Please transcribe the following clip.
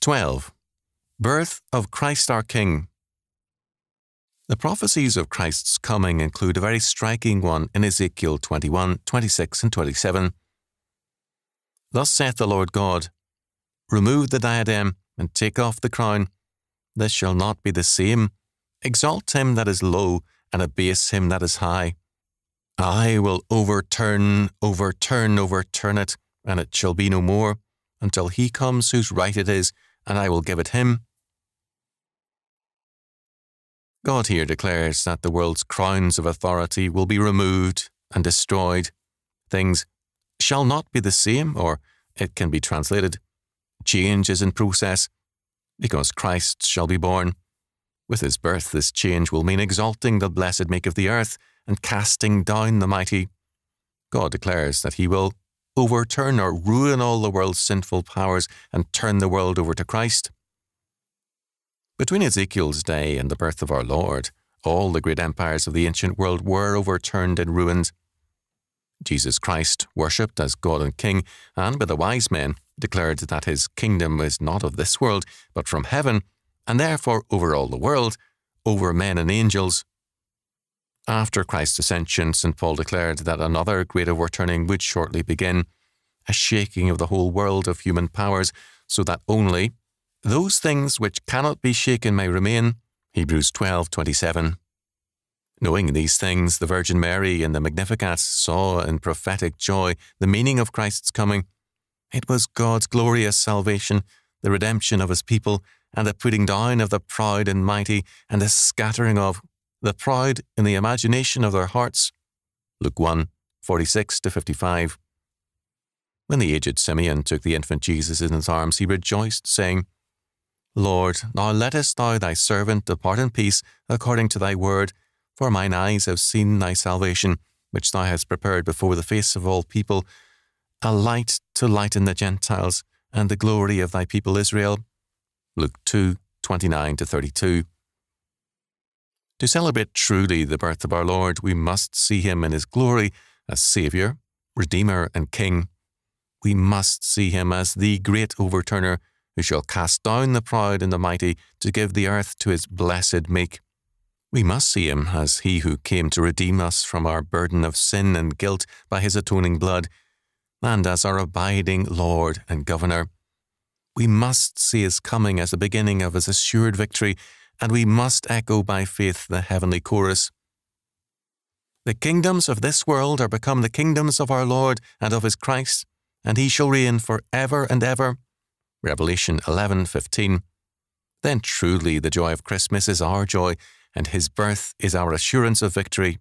12. Birth of Christ our King. The prophecies of Christ's coming include a very striking one in Ezekiel 21, 26 and 27. Thus saith the Lord God, Remove the diadem, and take off the crown. This shall not be the same. Exalt him that is low, and abase him that is high. I will overturn it, and it shall be no more, until he comes whose right it is, and I will give it him. God here declares that the world's crowns of authority will be removed and destroyed. Things shall not be the same, or it can be translated, change is in process, because Christ shall be born. With his birth, this change will mean exalting the blessed meek of the earth and casting down the mighty. God declares that he will overturn or ruin all the world's sinful powers and turn the world over to Christ. Between Ezekiel's day and the birth of our Lord, all the great empires of the ancient world were overturned and ruined. Jesus Christ, worshipped as God and King, and by the wise men, declared that his kingdom is not of this world, but from heaven, and therefore over all the world, over men and angels. After Christ's ascension, St. Paul declared that another great overturning would shortly begin, a shaking of the whole world of human powers, so that only those things which cannot be shaken may remain. Hebrews 12:27. Knowing these things, the Virgin Mary in the Magnificat saw in prophetic joy the meaning of Christ's coming. It was God's glorious salvation, the redemption of his people, and the putting down of the proud and mighty, and the scattering of the proud in the imagination of their hearts. Luke 1:46-55. When the aged Simeon took the infant Jesus in his arms, he rejoiced, saying, Lord, now lettest thou thy servant depart in peace according to thy word, for mine eyes have seen thy salvation, which thou hast prepared before the face of all people, a light to lighten the Gentiles, and the glory of thy people Israel. Luke 2:29-32. To celebrate truly the birth of our Lord, we must see him in his glory as Saviour, Redeemer, and King. We must see him as the great overturner, who shall cast down the proud and the mighty to give the earth to his blessed meek. We must see him as he who came to redeem us from our burden of sin and guilt by his atoning blood, and as our abiding Lord and Governor. We must see his coming as the beginning of his assured victory, and we must echo by faith the heavenly chorus. The kingdoms of this world are become the kingdoms of our Lord and of his Christ, and he shall reign for ever and ever. Revelation 11:15. Then truly the joy of Christmas is our joy, and his birth is our assurance of victory.